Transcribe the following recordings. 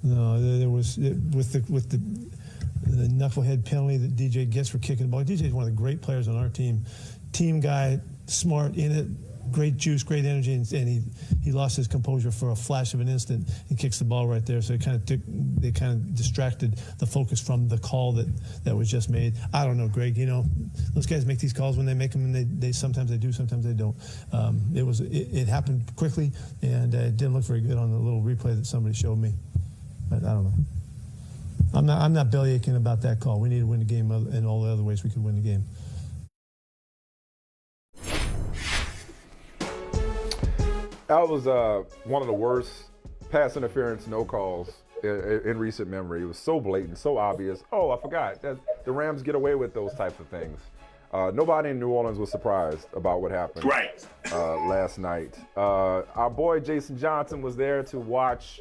No, there was with the knucklehead penalty that DJ gets for kicking the ball. DJ is one of the great players on our team. Team guy, smart in it, great juice, great energy, and he lost his composure for a flash of an instant and kicks the ball right there. So it kind of distracted the focus from the call that was just made. I don't know, Greg. You know, those guys make these calls when they make them, and they sometimes they do, sometimes they don't. It happened quickly, and it didn't look very good on the little replay that somebody showed me. But I don't know. I'm not bellyaching about that call. We need to win the game in all the other ways we could win the game. That was one of the worst pass interference no calls in recent memory. It was so blatant, so obvious. Oh, I forgot that the Rams get away with those types of things. Nobody in New Orleans was surprised about what happened last night. Our boy Jason Johnson was there to watch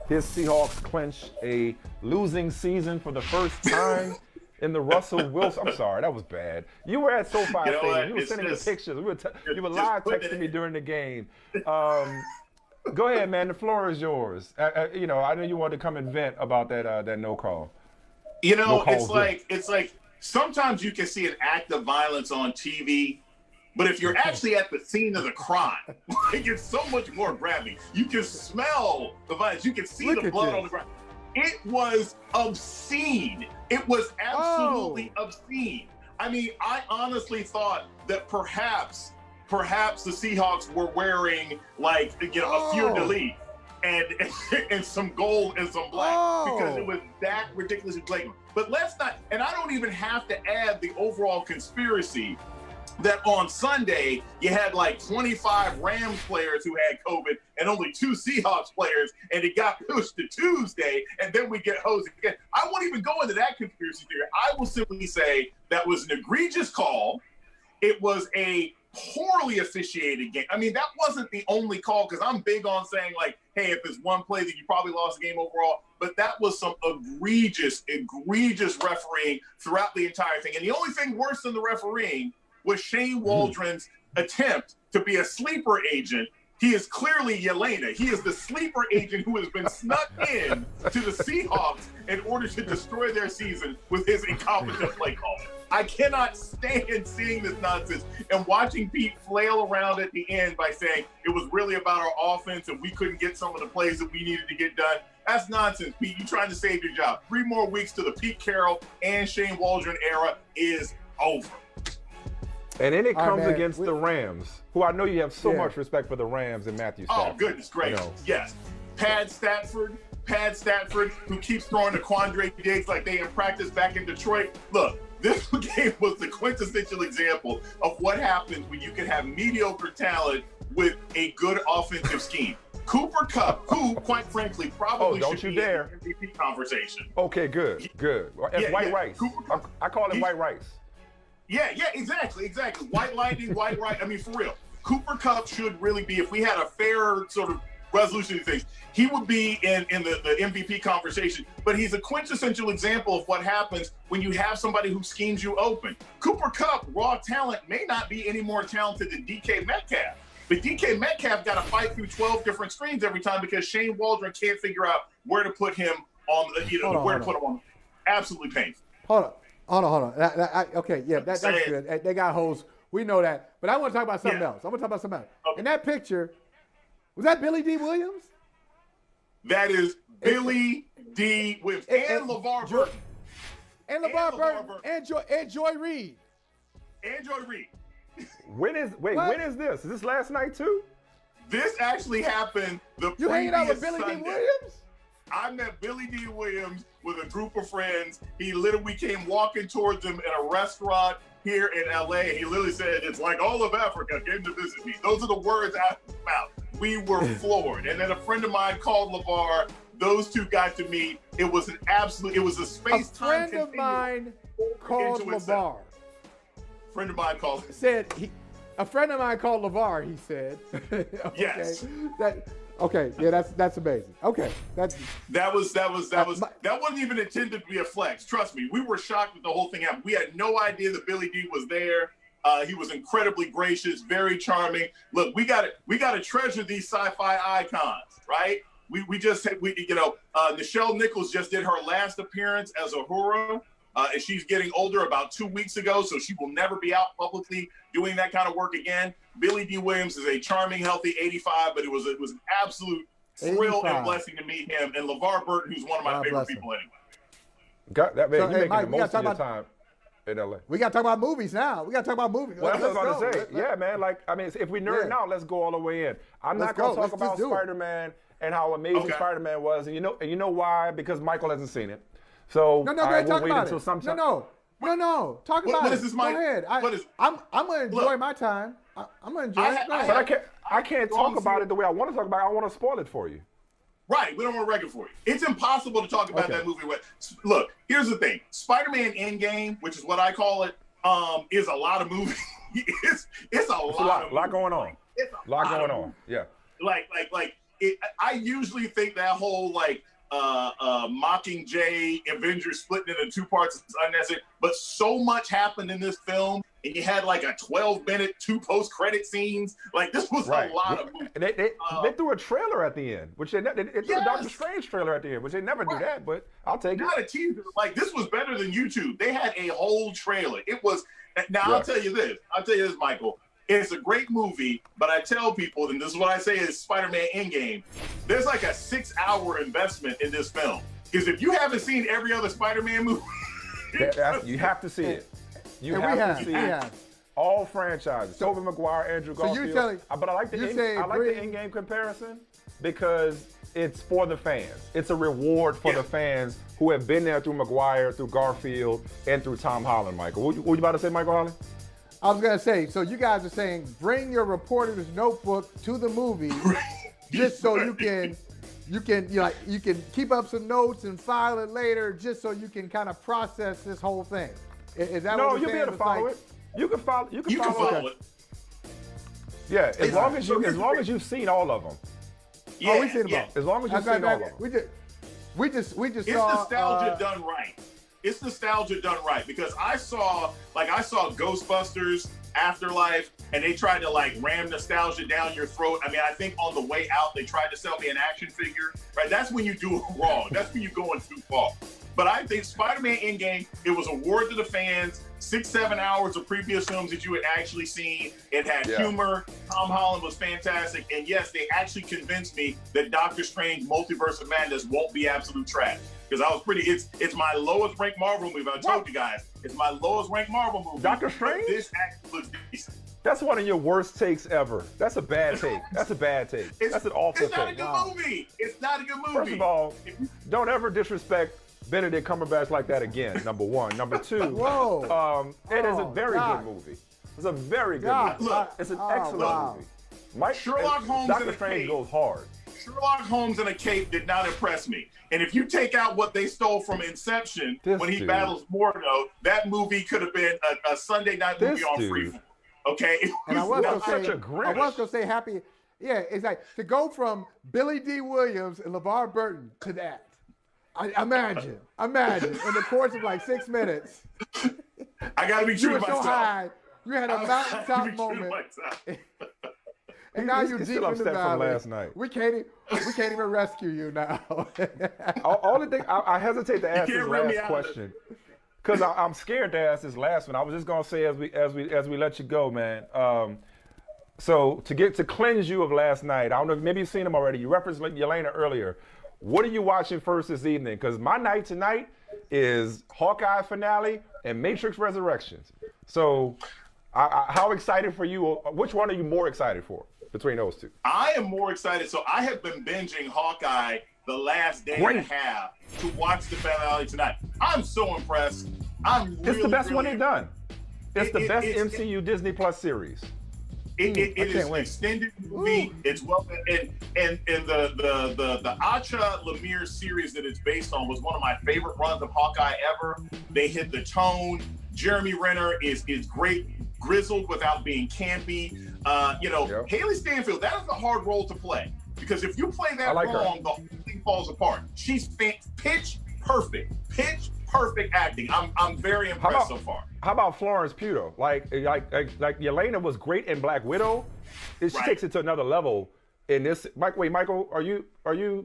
his Seahawks clinch a losing season for the first time in the Russell Wilson. I'm sorry, that was bad. You were at SoFi Stadium. You were sending me pictures. You were live texting me during the game. Go ahead, man. The floor is yours. I know you wanted to come and vent about that no call. You know, it's like sometimes you can see an act of violence on TV, but if you're actually at the scene of the crime, it gets so much more graphic. You can smell the violence. You can see the blood on the ground. It was obscene. It was absolutely obscene. I mean, I honestly thought that perhaps the Seahawks were wearing a fleur-de-lis and some gold and some black because it was that ridiculously blatant. But let's not, and I don't even have to add the overall conspiracy that on Sunday, you had 25 Rams players who had COVID and only 2 Seahawks players, and it got pushed to Tuesday, and then we get hosed again. I won't even go into that conspiracy theory. I will simply say that was an egregious call. It was a poorly officiated game. I mean, that wasn't the only call, because I'm big on saying, hey, if it's one play, then you probably lost the game overall. But that was some egregious refereeing throughout the entire thing. And the only thing worse than the refereeing was Shane Waldron's attempt to be a sleeper agent. He is clearly Yelena. He is the sleeper agent who has been snuck in to the Seahawks in order to destroy their season with his incompetent play call. I cannot stand seeing this nonsense and watching Pete flail around at the end by saying it was really about our offense and we couldn't get some of the plays that we needed to get done. That's nonsense, Pete. You're trying to save your job. 3 more weeks to the Pete Carroll and Shane Waldron era is over. And then it comes against the Rams, who I know you have so much respect for the Rams and Matthew Stafford. Oh, goodness gracious. Yes. Pad Stafford, who keeps throwing to Quandre Diggs like they in practice back in Detroit. Look, this game was the quintessential example of what happens when you can have mediocre talent with a good offensive scheme. Cooper Kupp, who, quite frankly, probably should be in the MVP conversation. Okay, good. That's white rice. I call it white rice. Yeah, exactly. White lightning, white rice. I mean, for real. Cooper Kupp should really be, if we had a fair sort of resolution to things, he would be in the MVP conversation. But he's a quintessential example of what happens when you have somebody who schemes you open. Cooper Kupp, raw talent, may not be any more talented than DK Metcalf. But DK Metcalf got to fight through 12 different screens every time because Shane Waldron can't figure out where to put him on, put him on. Absolutely painful. Hold on. Okay, that's good. They got holes. We know that. But I want to talk about something else. Okay. In that picture, was that Billy D. Williams? That is Billy D. Williams. And LeVar Burton. And LeVar Burton. And Joy Reid. When is this? Is this last night too? This actually happened You hanging out with Billy D. Williams? I met Billy D. Williams with a group of friends. He literally came walking towards him in a restaurant here in LA. He literally said, "It's like all of Africa came to visit me." Those are the words out of his mouth. We were floored. And then a friend of mine called LeVar. Those two got to meet. It was a space-time. A friend of mine called LeVar. A friend of mine called LeVar, he said. Okay. Yes. That's amazing. Okay. That wasn't even intended to be a flex. Trust me, we were shocked that the whole thing happened. We had no idea that Billy D was there. He was incredibly gracious, very charming. Look, we got to treasure these sci-fi icons, right? Nichelle Nichols just did her last appearance as Uhura. And she's getting older about 2 weeks ago, so she will never be out publicly doing that kind of work again. Billy D. Williams is a charming, healthy 85, but it was an absolute thrill and blessing to meet him. And LeVar Burton, who's one of my favorite people anyway. Got that, man. So, You're making Mike, the most of your time in LA. We got to talk about movies now. Well, that's what I was about to say. Yeah, man. Like, I mean, if we nerd out, let's go all the way in. I'm not going to talk about Spider-Man and how amazing Spider-Man was. And you know why? Because Michael hasn't seen it. So we'll wait until sometime. No. Talk about it. What is this, Mike? Go ahead. I'm going to enjoy my time. I'm going to enjoy it. But I can't talk about it the way I want to talk about it. I want to spoil it for you. Right. We don't want to wreck it for you. It's impossible to talk about that movie. Look, here's the thing. Spider-Man Endgame, which is what I call it, is a lot of movie. it's a lot going on. It's a lot going on. Yeah. I usually think that whole Mockingjay Avengers splitting into two parts is unnecessary, but so much happened in this film, and you had like a 12-minute, 2 post-credit scenes. Like, this was a lot of movies. They threw a trailer at the end, which they threw a Doctor Strange trailer at the end, which they never do that, but I'll take it. Not a teaser. Like, this was better than YouTube. They had a whole trailer. It was. Now, I'll tell you this, Michael. It's a great movie, but I tell people, and this is what I say is Spider-Man Endgame, there's like a 6-hour investment in this film. Because if you haven't seen every other Spider-Man movie, you have to see it. You have to see it. All franchises. Tobey Maguire, Andrew Garfield. But I like the Endgame comparison because it's for the fans. It's a reward for the fans who have been there through Maguire, through Garfield, and through Tom Holland, Michael. What you about to say, Michael Holley? I was gonna say, so you guys are saying bring your reporter's notebook to the movie, just so you can keep up some notes and file it later, just so you can kind of process this whole thing. Is that what you're saying? No, you'll be able to follow it. You can follow it. Yeah, as long as you've seen all of them. Yeah, we've seen them all. As long as you've seen all of them. We just it's saw nostalgia done right. It's nostalgia done right because I saw Ghostbusters, Afterlife, and they tried to ram nostalgia down your throat. I mean, I think on the way out they tried to sell me an action figure. Right? That's when you do it wrong. That's when you're going too far. But I think Spider-Man Endgame, it was a word to the fans. 6-7 hours of previous films that you had actually seen. It had humor. Tom Holland was fantastic. And yes, they actually convinced me that Doctor Strange Multiverse of Madness won't be absolute trash. Because I was it's my lowest ranked Marvel movie. I told you guys. It's my lowest ranked Marvel movie. Doctor Strange? This actually looks decent. That's one of your worst takes ever. That's a bad take. That's a bad take. That's an awful take. It's not a good movie. It's not a good movie. First of all, don't ever disrespect Benedict Cumberbatch like that again, number one. Number two, it is a very good movie. It's a very good movie. It's an excellent movie. Sherlock Holmes Doctor Strange goes hard. Sherlock Holmes in a cape did not impress me. And if you take out what they stole from Inception when he battles Mordo, that movie could have been a Sunday night movie on Freeform. Okay? And I was going to say happy. Yeah, it's like to go from Billy D. Williams and LeVar Burton to that. Imagine, in the course of 6 minutes. I gotta be true to myself. You were so high, you had a mountaintop moment, and now you're deep in the valley. Last night. We can't even rescue you now. All the thing I hesitate to ask this last question because I'm scared to ask this last one. I was just gonna say as we let you go, man. So to cleanse you of last night, I don't know if maybe you've seen them already. You referenced Yelena earlier. What are you watching first this evening? Because my night tonight is Hawkeye finale and Matrix Resurrections. So how excited for you? Which one are you more excited for between those two? I am more excited. So I have been binging Hawkeye the last day and a half to watch the finale tonight. I'm so impressed. It's the best one they've done. It's the best MCU Disney Plus series. It is an extended movie. It's well, and the Acha Lemire series that it's based on was one of my favorite runs of Hawkeye ever. They hit the tone. Jeremy Renner is great, grizzled without being campy. Haley Stanfield, that is a hard role to play because if you play that wrong, the whole thing falls apart. She's pitch perfect acting. I'm very impressed so far. How about Florence Pugh? Like Yelena was great in Black Widow. She takes it to another level in this, Michael, are you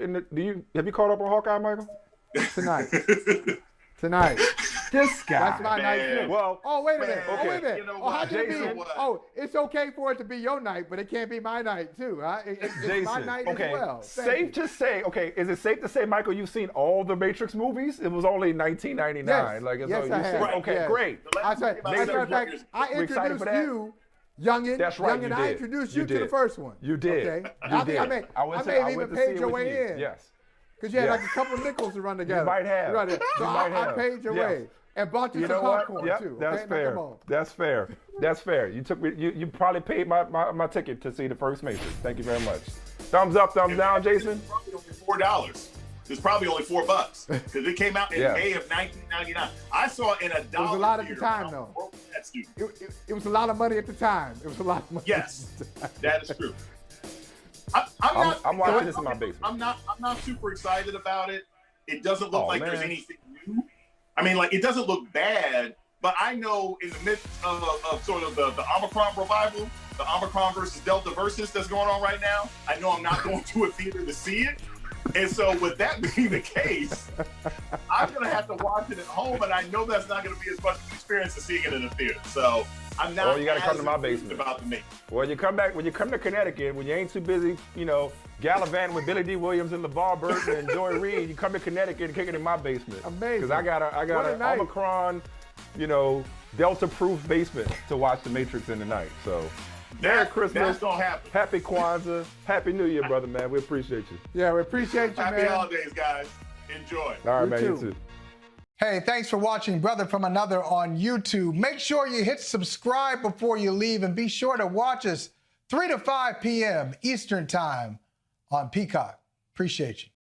in the? Have you caught up on Hawkeye, Michael? Tonight. This guy. That's my night too. Well, oh, wait a minute. okay. Oh, wait a minute. You know Oh, how what? can it Jason, be? Oh, it's okay for it to be your night, but it can't be my night too, huh? It's Jason, my night as well. Safe to say, is it safe to say, Michael, you've seen all the Matrix movies? It was only 1999. Yes, Like, yes, I have. Okay, Yes. great. I introduced you, youngin. That's right, Youngin, you I did. introduced You you to the did. first one. You did. Okay. You I did. think I may have even paid your way in. Yes. Because you had Yes. like a couple of nickels to run together. You might have. So I paid your way. And bought you, You some know what? popcorn Yep, too. that's Okay? Now, fair. come on. That's fair. That's fair. You took me. You probably paid my ticket to see the first Matrix. Thank you very much. Thumbs up, thumbs down, Jason. It's probably only $4. It's probably only $4 because it came out in May of 1999. I saw it in a dollar. It was a lot at the time, though. It was a lot of money at the time. It was a lot of money. Yes, that is true. I'm watching this in my basement. I'm not super excited about it. It doesn't look like there's anything new. I mean, like, it doesn't look bad, but I know in the midst of sort of the Omicron revival, the Omicron versus Delta versus that's going on right now, I know I'm not going to a theater to see it. And so with that being the case, I'm going to have to watch it at home, and I know that's not going to be as much of an experience as seeing it in a theater. So I'm not you got to come to my basement. About the Matrix. When you come to Connecticut, when you ain't too busy, gallivanting with Billy D. Williams and LeVar Burton and Joy Reid, you come to Connecticut and kick it in my basement. Amazing. Because I got an Omicron, Delta-proof basement to watch The Matrix in the night. So, Merry Christmas. That's gonna happen. Happy Kwanzaa. Happy New Year, brother, man. We appreciate you. Yeah, we appreciate you, Happy man. holidays, guys. Enjoy. All right, You man. too. You too. Hey, thanks for watching Brother from Another on YouTube. Make sure you hit subscribe before you leave, and be sure to watch us 3 to 5 p.m. Eastern Time on Peacock. Appreciate you.